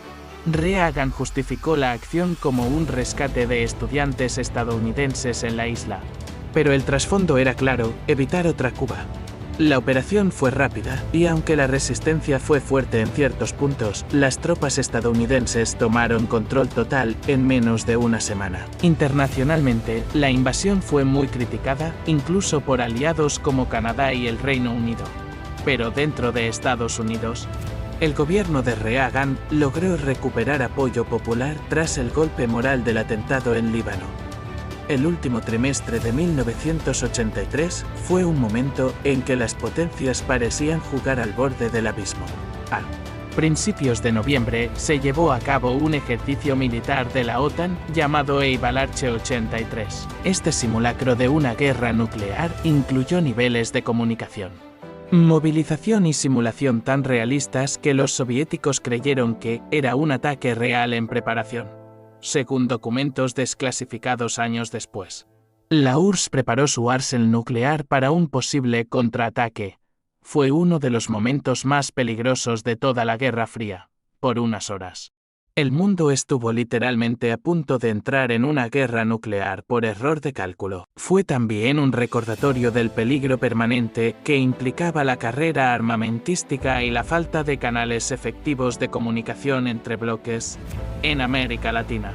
Reagan justificó la acción como un rescate de estudiantes estadounidenses en la isla. Pero el trasfondo era claro: evitar otra Cuba. La operación fue rápida, y aunque la resistencia fue fuerte en ciertos puntos, las tropas estadounidenses tomaron control total en menos de una semana. Internacionalmente, la invasión fue muy criticada, incluso por aliados como Canadá y el Reino Unido. Pero dentro de Estados Unidos, el gobierno de Reagan logró recuperar apoyo popular tras el golpe moral del atentado en Líbano. El último trimestre de 1983 fue un momento en que las potencias parecían jugar al borde del abismo. A principios de noviembre se llevó a cabo un ejercicio militar de la OTAN llamado Avalanche 83. Este simulacro de una guerra nuclear incluyó niveles de comunicación, movilización y simulación tan realistas que los soviéticos creyeron que era un ataque real en preparación. Según documentos desclasificados años después, la URSS preparó su arsenal nuclear para un posible contraataque. Fue uno de los momentos más peligrosos de toda la Guerra Fría. Por unas horas, el mundo estuvo literalmente a punto de entrar en una guerra nuclear por error de cálculo. Fue también un recordatorio del peligro permanente que implicaba la carrera armamentística y la falta de canales efectivos de comunicación entre bloques en América Latina.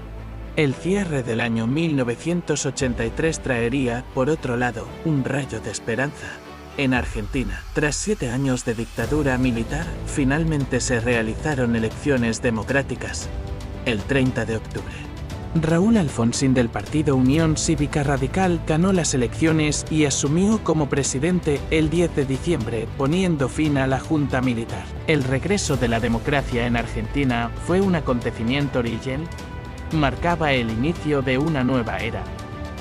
El cierre del año 1983 traería, por otro lado, un rayo de esperanza. En Argentina, tras 7 años de dictadura militar, finalmente se realizaron elecciones democráticas. El 30 de octubre, Raúl Alfonsín del partido Unión Cívica Radical ganó las elecciones y asumió como presidente el 10 de diciembre, poniendo fin a la junta militar. El regreso de la democracia en Argentina fue un acontecimiento origen. Marcaba el inicio de una nueva era,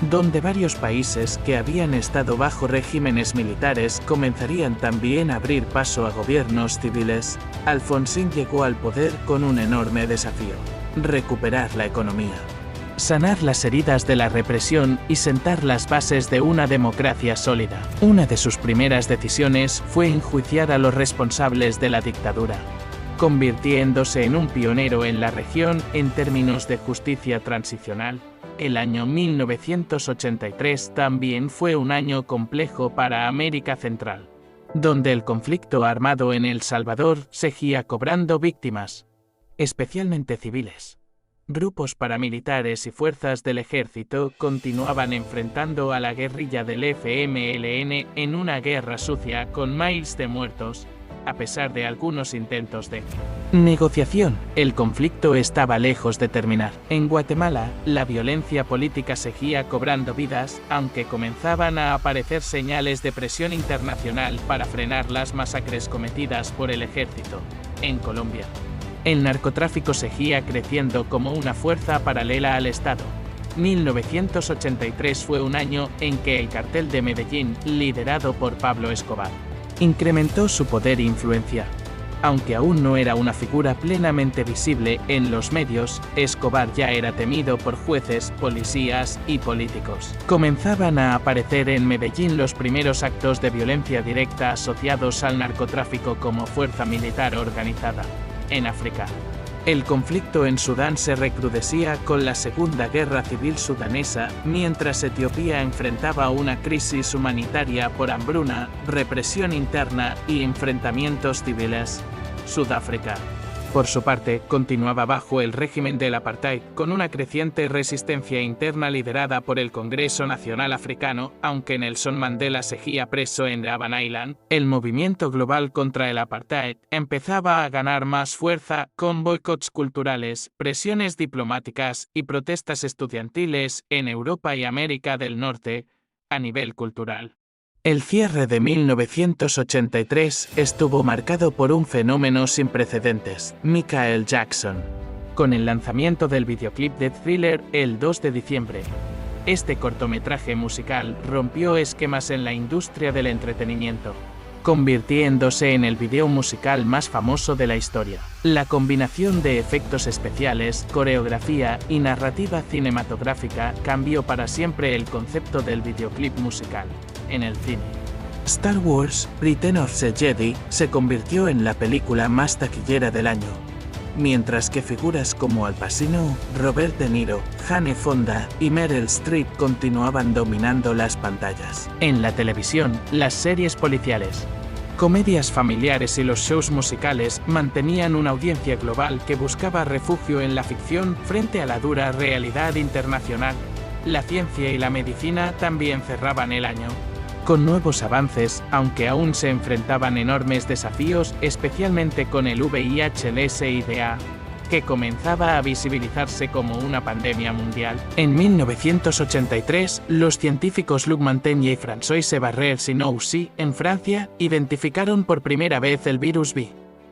donde varios países que habían estado bajo regímenes militares comenzarían también a abrir paso a gobiernos civiles. Alfonsín llegó al poder con un enorme desafío: recuperar la economía, sanar las heridas de la represión y sentar las bases de una democracia sólida. Una de sus primeras decisiones fue enjuiciar a los responsables de la dictadura, convirtiéndose en un pionero en la región en términos de justicia transicional. El año 1983 también fue un año complejo para América Central, donde el conflicto armado en El Salvador seguía cobrando víctimas, especialmente civiles. Grupos paramilitares y fuerzas del ejército continuaban enfrentando a la guerrilla del FMLN en una guerra sucia con miles de muertos. A pesar de algunos intentos de negociación, el conflicto estaba lejos de terminar. En Guatemala, la violencia política seguía cobrando vidas, aunque comenzaban a aparecer señales de presión internacional para frenar las masacres cometidas por el ejército. En Colombia, el narcotráfico seguía creciendo como una fuerza paralela al Estado. 1983 fue un año en que el cartel de Medellín, liderado por Pablo Escobar, incrementó su poder e influencia. Aunque aún no era una figura plenamente visible en los medios, Escobar ya era temido por jueces, policías y políticos. Comenzaban a aparecer en Medellín los primeros actos de violencia directa asociados al narcotráfico como fuerza militar organizada. En África, el conflicto en Sudán se recrudecía con la Segunda Guerra Civil Sudanesa, mientras Etiopía enfrentaba una crisis humanitaria por hambruna, represión interna y enfrentamientos civiles. Sudáfrica, por su parte, continuaba bajo el régimen del apartheid, con una creciente resistencia interna liderada por el Congreso Nacional Africano. Aunque Nelson Mandela seguía preso en Robben Island, el movimiento global contra el apartheid empezaba a ganar más fuerza, con boicots culturales, presiones diplomáticas y protestas estudiantiles en Europa y América del Norte. A nivel cultural, el cierre de 1983 estuvo marcado por un fenómeno sin precedentes: Michael Jackson. con el lanzamiento del videoclip de Thriller el 2 de diciembre. Este cortometraje musical rompió esquemas en la industria del entretenimiento, convirtiéndose en el video musical más famoso de la historia. La combinación de efectos especiales, coreografía y narrativa cinematográfica cambió para siempre el concepto del videoclip musical en el cine. Star Wars: Return of the Jedi se convirtió en la película más taquillera del año, mientras que figuras como Al Pacino, Robert De Niro, Jane Fonda y Meryl Streep continuaban dominando las pantallas. En la televisión, las series policiales, comedias familiares y los shows musicales mantenían una audiencia global que buscaba refugio en la ficción frente a la dura realidad internacional. La ciencia y la medicina también cerraban el año con nuevos avances, aunque aún se enfrentaban enormes desafíos, especialmente con el VIH, el SIDA, que comenzaba a visibilizarse como una pandemia mundial. En 1983, los científicos Luc Montagnier y François Barrère-Sinoussi, en Francia, identificaron por primera vez el virus B.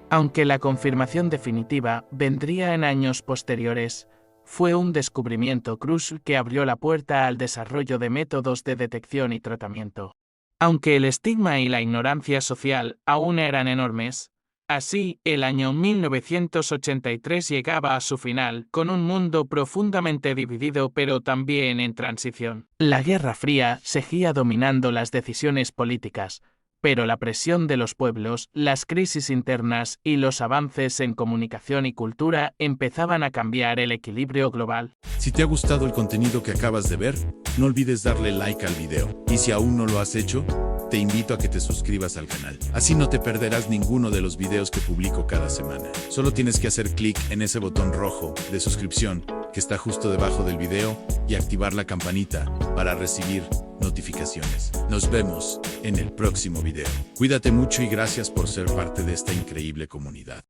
Aunque la confirmación definitiva vendría en años posteriores, fue un descubrimiento crucial que abrió la puerta al desarrollo de métodos de detección y tratamiento. Aunque el estigma y la ignorancia social aún eran enormes, así, el año 1983 llegaba a su final, con un mundo profundamente dividido pero también en transición. La Guerra Fría seguía dominando las decisiones políticas, pero la presión de los pueblos, las crisis internas y los avances en comunicación y cultura empezaban a cambiar el equilibrio global. Si te ha gustado el contenido que acabas de ver, no olvides darle like al video. Y si aún no lo has hecho, te invito a que te suscribas al canal. Así no te perderás ninguno de los videos que publico cada semana. Solo tienes que hacer clic en ese botón rojo de suscripción que está justo debajo del video y activar la campanita para recibir notificaciones. Nos vemos en el próximo video. Cuídate mucho y gracias por ser parte de esta increíble comunidad.